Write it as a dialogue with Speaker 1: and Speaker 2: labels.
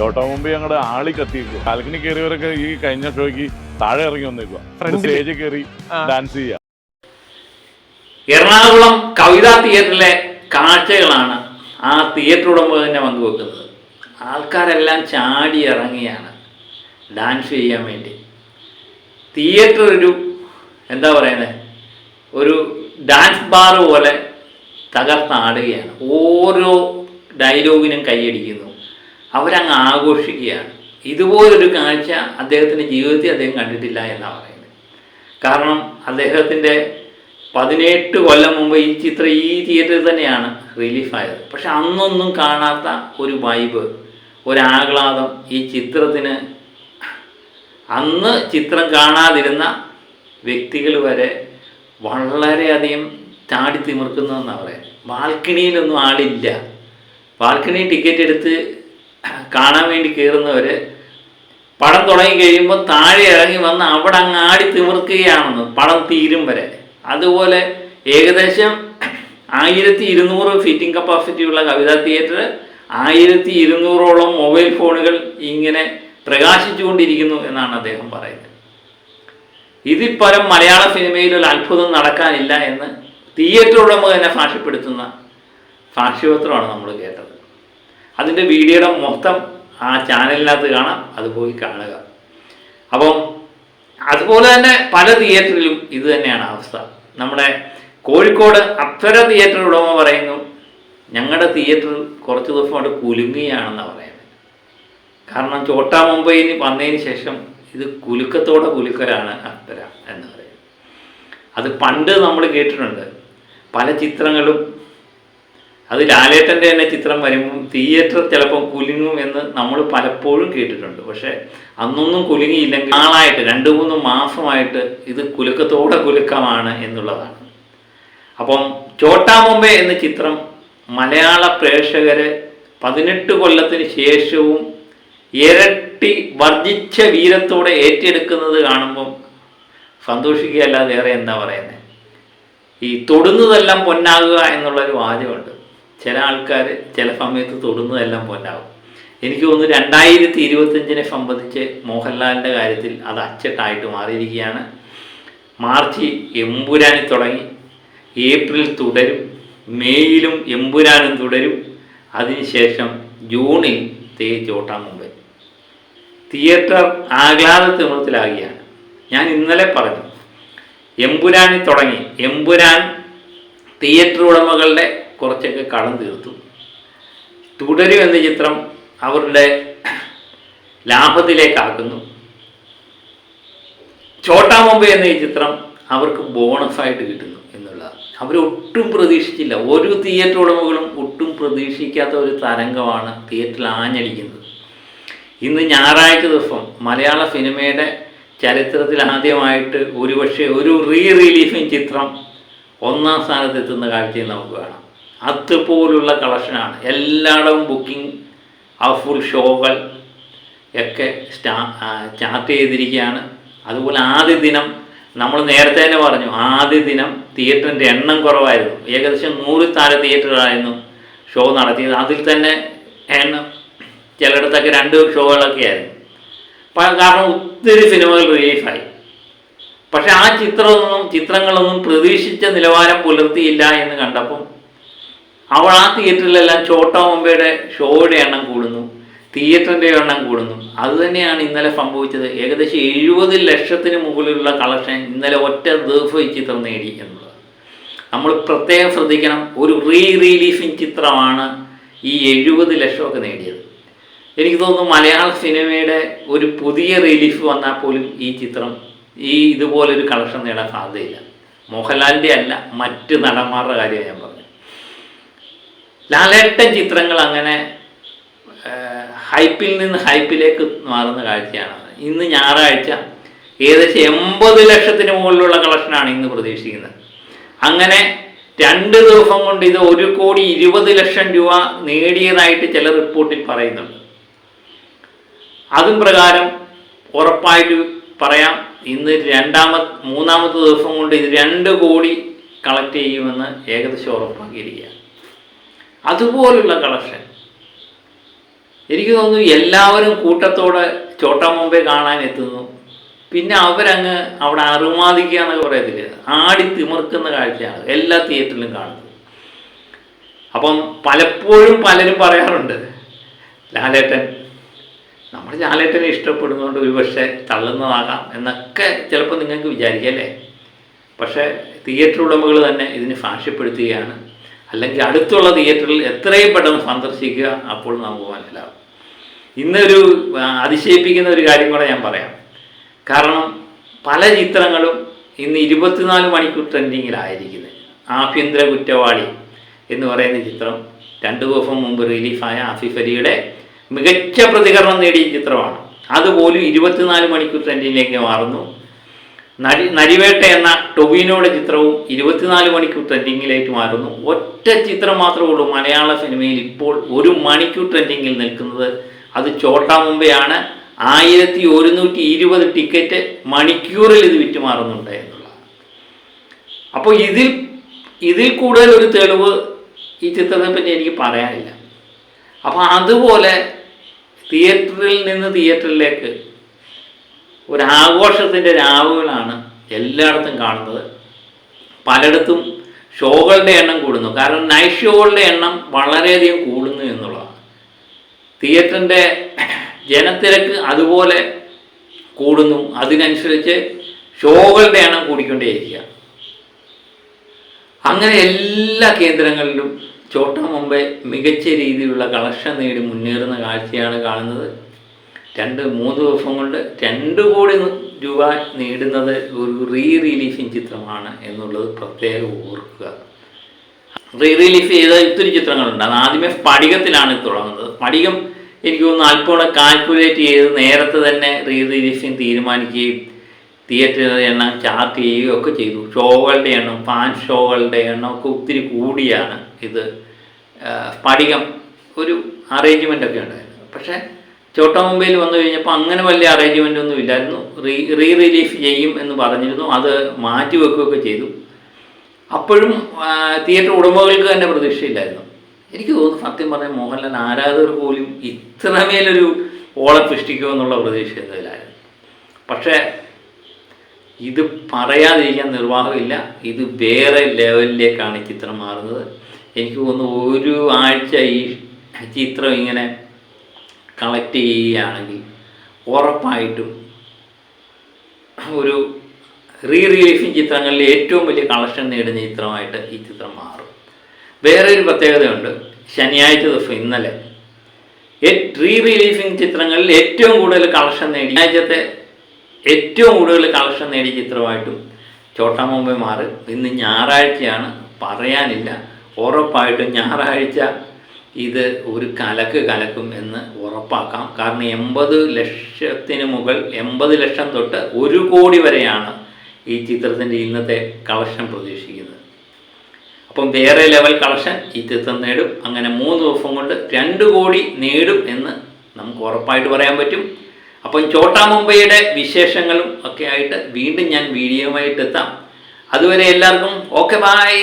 Speaker 1: ചോട്ടാ മുമ്പ് ഞങ്ങളുടെ ആളി കത്തിയിരിക്കുക. ബാൽക്കണി കയറിയവരൊക്കെ ഈ കഴിഞ്ഞ ഷോയ്ക്ക് താഴെ ഇറങ്ങി വന്നേക്കുക, സ്റ്റേജിൽ കയറി ഡാൻസ് ചെയ്യുക.
Speaker 2: എറണാകുളം കവിതാ തിയേറ്ററിലെ കാഴ്ചകളാണ് ആ തിയേറ്റർ ഉടമ തന്നെ പങ്കുവെക്കുന്നത്. ആൾക്കാരെല്ലാം ചാടി ഇറങ്ങിയാണ് ഡാൻസ് ചെയ്യാൻ വേണ്ടി. തിയേറ്റർ ഒരു എന്താ പറയുന്നത്, ഒരു ഡാൻസ് ബാർ പോലെ തകർത്താടുകയാണ്. ഓരോ ഡയലോഗിനും കൈയടിക്കുന്നു, അവരങ്ങ് ആഘോഷിക്കുകയാണ്. ഇതുപോലൊരു കാഴ്ച അദ്ദേഹത്തിൻ്റെ ജീവിതത്തിൽ അദ്ദേഹം കണ്ടിട്ടില്ല എന്നാണ് പറയുന്നത്. കാരണം അദ്ദേഹത്തിൻ്റെ 18 കൊല്ലം മുമ്പ് ഈ ചിത്രം ഈ തിയേറ്ററിൽ തന്നെയാണ് റിലീഫായത്. പക്ഷെ അന്നൊന്നും കാണാത്ത ഒരു വൈബ്, ഒരാഹ്ലാദം ഈ ചിത്രത്തിന്. അന്ന് ചിത്രം കാണാതിരുന്ന വ്യക്തികൾ വരെ വളരെയധികം ചാടി തിമിർക്കുന്നതെന്നാണ് പറയുന്നത്. ബാൽക്കണിയിലൊന്നും ആളില്ല. ബാൽക്കണി ടിക്കറ്റ് എടുത്ത് കാണാൻ വേണ്ടി കയറുന്നവർ പടം തുടങ്ങി കഴിയുമ്പോൾ താഴെ ഇറങ്ങി വന്ന് അവിടെ അങ്ങ് ആടി തിമിർക്കുകയാണെന്ന് പടം തീരും വരെ. അതുപോലെ ഏകദേശം 1200 ഫിറ്റിംഗ് കപ്പാസിറ്റിയുള്ള കവിതാ തിയേറ്റർ 1200ഓളം മൊബൈൽ ഫോണുകൾ ഇങ്ങനെ പ്രകാശിച്ചുകൊണ്ടിരിക്കുന്നു എന്നാണ് അദ്ദേഹം പറയുന്നത്. ഇതിൽ പരം മലയാള സിനിമയിൽ ഒരു അത്ഭുതം നടക്കാനില്ല എന്ന് തിയേറ്റർ ഉടമ തന്നെ സാക്ഷ്യപ്പെടുത്തുന്ന സാക്ഷ്യപത്രമാണ് നമ്മൾ കേട്ടത്. അതിൻ്റെ വീഡിയോയുടെ മൊത്തം ആ ചാനലിനകത്ത് കാണാം, അത് പോയി കാണുക. അപ്പം അതുപോലെ തന്നെ പല തിയേറ്ററിലും ഇത് തന്നെയാണ് അവസ്ഥ. നമ്മുടെ കോഴിക്കോട് അപ്സര തിയേറ്റർ ഉടമ പറയുന്നു, ഞങ്ങളുടെ തിയേറ്റർ കുറച്ച് ദിവസം അവിടെ കുലുങ്ങുകയാണെന്നാണ് പറയുന്നത്. കാരണം ചോട്ടാ മുംബൈയിൽ വന്നതിന് ശേഷം ഇത് കുലുക്കത്തോടെ കുലുക്കലാണ് അപ്സര എന്ന് പറയുന്നത്. അത് പണ്ട് നമ്മൾ കേട്ടിട്ടുണ്ട്. പല ചിത്രങ്ങളും, അത് ലാലേട്ടൻ്റെ തന്നെ ചിത്രം വരുമ്പം തിയേറ്റർ ചിലപ്പം കുലുങ്ങും എന്ന് നമ്മൾ പലപ്പോഴും കേട്ടിട്ടുണ്ട്. പക്ഷേ അന്നൊന്നും കുലുങ്ങിയില്ലെങ്കിൽ നാളായിട്ട് 2-3 മാസമായിട്ട് ഇത് കുലുക്കത്തോടെ കുലുക്കമാണ് എന്നുള്ളതാണ്. അപ്പം ചോട്ടാ മുംബൈ എന്ന ചിത്രം മലയാള പ്രേക്ഷകരെ 18 കൊല്ലത്തിന് ശേഷവും ഇരട്ടി വർദ്ധിച്ച വീരത്തോടെ ഏറ്റെടുക്കുന്നത് കാണുമ്പം സന്തോഷിക്കുകയല്ലാതെ വേറെ എന്താ പറയുന്നത്. ഈ തൊടുന്നതെല്ലാം പൊന്നാകുക എന്നുള്ളൊരു വാചകമുണ്ട്. ചില ആൾക്കാർ ചില സമയത്ത് തൊടുന്നതെല്ലാം പൊന്നാകും. എനിക്ക് തോന്നുന്നു 2025 സംബന്ധിച്ച് മോഹൻലാലിൻ്റെ കാര്യത്തിൽ അത് അച്ചട്ടായിട്ട് മാറിയിരിക്കുകയാണ്. മാർച്ച് എമ്പുരാനിൽ തുടങ്ങി, ഏപ്രിൽ തുടരും, മെയ്യിലും എമ്പുരാനും തുടരും. അതിനുശേഷം ജൂണിൽ ചോട്ടാ മുംബൈ. തിയേറ്റർ ആഹ്ലാദ തിമിർത്തിലാകുകയാണ്. ഞാൻ ഇന്നലെ പറഞ്ഞു, എമ്പുരാനിൽ തുടങ്ങി, എമ്പുരാൻ തിയേറ്റർ ഉടമകളുടെ കുറച്ചൊക്കെ കടം തീർത്തു. തുടരും എന്ന ചിത്രം അവരുടെ ലാഭത്തിലേക്കാക്കുന്നു. ചോട്ടാ മുംബൈ എന്ന ഈ ചിത്രം അവർക്ക് ബോണസായിട്ട് കിട്ടുന്നു എന്നുള്ളതാണ്. അവരൊട്ടും പ്രതീക്ഷിച്ചില്ല. ഒരു തിയേറ്റർ ഉടമകളും ഒട്ടും പ്രതീക്ഷിക്കാത്ത ഒരു തരംഗമാണ് തിയേറ്ററിൽ ആഞ്ഞടിക്കുന്നത്. ഇന്ന് ഞായറാഴ്ച ദിവസം മലയാള സിനിമയുടെ ചരിത്രത്തിൽ ആദ്യമായിട്ട് ഒരുപക്ഷെ ഒരു റിലീഫിംഗ് ചിത്രം 1ാം സ്ഥാനത്തെത്തുന്ന കാഴ്ചയും നമുക്ക് കാണാം. അതുപോലുള്ള കളക്ഷനാണ്. എല്ലായിടവും ബുക്കിംഗ്, ഫുൾ ഷോകൾ ഒക്കെ സ്റ്റാർട്ട് ചെയ്തിരിക്കുകയാണ്. അതുപോലെ ആദ്യ ദിനം നമ്മൾ നേരത്തെ തന്നെ പറഞ്ഞു, ആദ്യ ദിനം തിയേറ്ററിൻ്റെ എണ്ണം കുറവായിരുന്നു. ഏകദേശം 100 താഴെ തിയേറ്ററുകളായിരുന്നു ഷോ നടത്തിയത്. അതിൽ തന്നെ എണ്ണം ചിലയിടത്തൊക്കെ 2 ഷോകളൊക്കെ ആയിരുന്നു. കാരണം ഒത്തിരി സിനിമകൾ റിലീഫായി. പക്ഷെ ആ ചിത്രങ്ങളൊന്നും പ്രതീക്ഷിച്ച നിലവാരം പുലർത്തിയില്ല എന്ന് കണ്ടപ്പം ആ തിയേറ്ററിലെല്ലാം ചോട്ടാ മുംബൈയുടെ ഷോയുടെ എണ്ണം കൂടുന്നു, തിയേറ്ററിൻ്റെ എണ്ണം കൂടുന്നു. അതുതന്നെയാണ് ഇന്നലെ സംഭവിച്ചത്. ഏകദേശം 70 ലക്ഷത്തിന് മുകളിലുള്ള കളക്ഷൻ ഇന്നലെ ഒറ്റ ദിവസം ഈ ചിത്രം നേടി എന്നുള്ളത് നമ്മൾ പ്രത്യേകം ശ്രദ്ധിക്കണം. ഒരു റിലീഫിംഗ് ചിത്രമാണ് ഈ 70 ലക്ഷമൊക്കെ നേടിയത്. എനിക്ക് തോന്നുന്നു മലയാള സിനിമയുടെ ഒരു പുതിയ റിലീഫ് വന്നാൽ പോലും ഈ ചിത്രം ഇതുപോലൊരു കളക്ഷൻ നേടാൻ സാധ്യതയില്ല. മോഹൻലാലിൻ്റെ അല്ല, മറ്റ് നടന്മാരുടെ കാര്യമാണ് ഞാൻ പറഞ്ഞത്. ലാലേട്ടൻ ചിത്രങ്ങൾ അങ്ങനെ ഹൈപ്പിൽ നിന്ന് ഹൈപ്പിലേക്ക് മാറുന്ന കാഴ്ചയാണ്. ഇന്ന് ഞായറാഴ്ച ഏകദേശം 80 ലക്ഷത്തിന് മുകളിലുള്ള കളക്ഷനാണ് ഇന്ന് പ്രതീക്ഷിക്കുന്നത്. അങ്ങനെ 2 ദിവസം കൊണ്ട് ഇത് 1,20 ലക്ഷം രൂപ നേടിയതായിട്ട് ചില റിപ്പോർട്ടിൽ പറയുന്നുണ്ട്. അതും പ്രകാരം ഉറപ്പായിട്ട് പറയാം, ഇന്ന് 3-ാമത്തെ ദിവസം കൊണ്ട് ഇത് 2 കോടി കളക്ട് ചെയ്യുമെന്ന് ഏകദേശം ഉറപ്പാക്കിയിരിക്കുക. അതുപോലുള്ള കളക്ഷൻ എനിക്ക് തോന്നുന്നു എല്ലാവരും കൂട്ടത്തോടെ ചോട്ടാ മുംബൈ കാണാൻ എത്തുന്നു. പിന്നെ അവരങ്ങ് അവിടെ അറുമാദിക്കുക എന്നൊക്കെ പറയത്തില്ല, ആടി തിമിർക്കുന്ന കാഴ്ചയാണ് എല്ലാ തിയേറ്ററിലും കാണുന്നത്. അപ്പം പലപ്പോഴും പലരും പറയാറുണ്ട്, ലാലേട്ടൻ, നമ്മൾ ലാലേട്ടനെ ഇഷ്ടപ്പെടുന്നതുകൊണ്ട് ഒരുപക്ഷെ തള്ളുന്നതാകാം എന്നൊക്കെ ചിലപ്പോൾ നിങ്ങൾക്ക് വിചാരിക്കാം അല്ലേ. പക്ഷേ തിയേറ്റർ ഉടമകൾ തന്നെ ഇതിന് സാക്ഷ്യപ്പെടുത്തുകയാണ്. അല്ലെങ്കിൽ അടുത്തുള്ള തിയേറ്ററിൽ എത്രയും പെട്ടെന്ന് സന്ദർശിക്കുക, അപ്പോൾ നമുക്ക് മനസ്സിലാവും. ഇന്നൊരു അതിശയിപ്പിക്കുന്ന ഒരു കാര്യം കൂടെ ഞാൻ പറയാം. കാരണം പല ചിത്രങ്ങളും ഇന്ന് 24 മണിക്കൂർ ട്രെൻഡിങ്ങിലായിരിക്കുന്നത്. ആഭ്യന്തര കുറ്റവാളി എന്ന് പറയുന്ന ചിത്രം 2 ദിവസം മുമ്പ് റിലീഫായ ആസിഫ് അലിയുടെ മികച്ച പ്രതികരണം നേടിയ ചിത്രമാണ്. അതുപോലും 24 മണിക്കൂർ ട്രെൻഡിങ്ങിലേക്ക് മാറുന്നു. നരിവേട്ട എന്ന ടൊവിനോയുടെ ചിത്രവും 24 മണിക്കൂർ ട്രെൻഡിങ്ങിലേക്ക് മാറുന്നു. ഒറ്റ ചിത്രം മാത്രമേ ഉള്ളൂ മലയാള സിനിമയിൽ ഇപ്പോൾ 1 മണിക്കൂർ ട്രെൻഡിങ്ങിൽ നിൽക്കുന്നത്. അത് ചോട്ടാ മുംബൈയാണ്. 1120 ടിക്കറ്റ് മണിക്കൂറിൽ ഇത് വിറ്റുമാറുന്നുണ്ട് എന്നുള്ളതാണ്. അപ്പോൾ ഇതിൽ കൂടുതൽ ഒരു തെളിവ് ഈ ചിത്രത്തെ പറ്റി എനിക്ക് പറയാനില്ല. അപ്പോൾ അതുപോലെ തിയേറ്ററിൽ നിന്ന് തിയേറ്ററിലേക്ക് ഒരാഘോഷത്തിൻ്റെ രാവുകളാണ് എല്ലായിടത്തും കാണുന്നത്. പലയിടത്തും ഷോകളുടെ എണ്ണം കൂടുന്നു. കാരണം നൈറ്റ് ഷോകളുടെ എണ്ണം വളരെയധികം കൂടുന്നു എന്നുള്ളതാണ്. തിയേറ്ററിൻ്റെ ജനത്തിരക്ക് അതുപോലെ കൂടുന്നു. അതിനനുസരിച്ച് ഷോകളുടെ എണ്ണം കൂടിക്കൊണ്ടേയിരിക്കുക. അങ്ങനെ എല്ലാ കേന്ദ്രങ്ങളിലും ചോട്ടാ മുംബൈ മികച്ച രീതിയിലുള്ള കളക്ഷൻ നേടി മുന്നേറുന്ന കാഴ്ചയാണ് കാണുന്നത്. 2-3 ദിവസം കൊണ്ട് 2 കോടി രൂപ നേടുന്നത് ഒരു റിലീഫിങ് ചിത്രമാണ് എന്നുള്ളത് പ്രത്യേകം ഓർക്കുക. റിലീഫ് ചെയ്ത ഇത്തിരി ചിത്രങ്ങളുണ്ട്. അത് ആദ്യമേ സ്ഫടികത്തിലാണ് തുടങ്ങുന്നത്. സ്ഫടികം എനിക്ക് തോന്നുന്നു അല്പം കാൽക്കുലേറ്റ് ചെയ്ത് നേരത്തെ തന്നെ റിലീഫിങ് തീരുമാനിക്കുകയും തിയേറ്ററിൻ്റെ എണ്ണം ചാർട്ട് ചെയ്യുകയും ഒക്കെ ചെയ്തു. ഷോകളുടെ എണ്ണം, ഫാൻ ഷോകളുടെ എണ്ണം ഒക്കെ ഒത്തിരി കൂടിയാണ് ഇത്. സ്ഫടികം ഒരു അറേഞ്ച്മെൻ്റ് ഒക്കെ ഉണ്ടായിരുന്നു. പക്ഷേ ചോട്ടാ മുംബൈയിൽ വന്നു കഴിഞ്ഞപ്പോൾ അങ്ങനെ വലിയ അറേഞ്ച്മെൻ്റ് ഒന്നും ഇല്ലായിരുന്നു. റിലീഫ് ചെയ്യും എന്ന് പറഞ്ഞിരുന്നു. അത് മാറ്റി വെക്കുകയൊക്കെ ചെയ്തു. അപ്പോഴും തിയേറ്റർ ഉടമകൾക്ക് തന്നെ പ്രതീക്ഷയില്ലായിരുന്നു. എനിക്ക് തോന്നുന്നു സത്യം പറഞ്ഞാൽ മോഹൻലാൽ ആരാധകർ പോലും ഇത്രമേലൊരു ഓളം സൃഷ്ടിക്കുമോ എന്നുള്ള പ്രതീക്ഷയിലായിരുന്നു. പക്ഷേ ഇത് പറയാതിരിക്കാൻ നിർവാഹമില്ല. ഇത് വേറെ ലെവലിലേക്കാണ് ഈ ചിത്രം മാറുന്നത്. എനിക്ക് തോന്നുന്നു ഒരു ആഴ്ച ഈ ചിത്രം ഇങ്ങനെ കളക്ട് ചെയ്യുകയാണെങ്കിൽ ഉറപ്പായിട്ടും ഒരു റിലീഫിങ് ചിത്രങ്ങളിൽ ഏറ്റവും വലിയ കളക്ഷൻ നേടുന്ന ചിത്രമായിട്ട് ഈ ചിത്രം മാറും. വേറെ ഒരു പ്രത്യേകതയുണ്ട്. ശനിയാഴ്ച ദിവസം ഇന്നലെ റിലീഫിങ് ചിത്രങ്ങളിൽ ഏറ്റവും കൂടുതൽ കളക്ഷൻ നേടി ശനിയാഴ്ചത്തെ ഏറ്റവും കൂടുതൽ കളക്ഷൻ നേടിയ ചിത്രമായിട്ടും ചോട്ടാ മുംബൈ മാറും. ഇന്ന് ഞായറാഴ്ചയാണ്, പറയാനില്ല. ഉറപ്പായിട്ടും ഞായറാഴ്ച ഇത് ഒരു കലക്കും എന്ന് ഉറപ്പാക്കാം. കാരണം 80 ലക്ഷത്തിന് മുകൾ 80 ലക്ഷം തൊട്ട് 1 കോടി വരെയാണ് ഈ ചിത്രത്തിൻ്റെ ഇന്നത്തെ കളക്ഷൻ പ്രതീക്ഷിക്കുന്നത്. അപ്പം വേറെ ലെവൽ കളക്ഷൻ ഈ ചിത്രം നേടും. അങ്ങനെ 3 ദിവസം കൊണ്ട് 2 കോടി നേടും എന്ന് നമുക്ക് ഉറപ്പായിട്ട് പറയാൻ പറ്റും. അപ്പം ചോട്ടാ മുംബൈയുടെ വിശേഷങ്ങളും ഒക്കെ ആയിട്ട് വീണ്ടും ഞാൻ വീഡിയോയുമായിട്ട് എത്താം. അതുവരെ എല്ലാവർക്കും ഓക്കെ, ബൈ.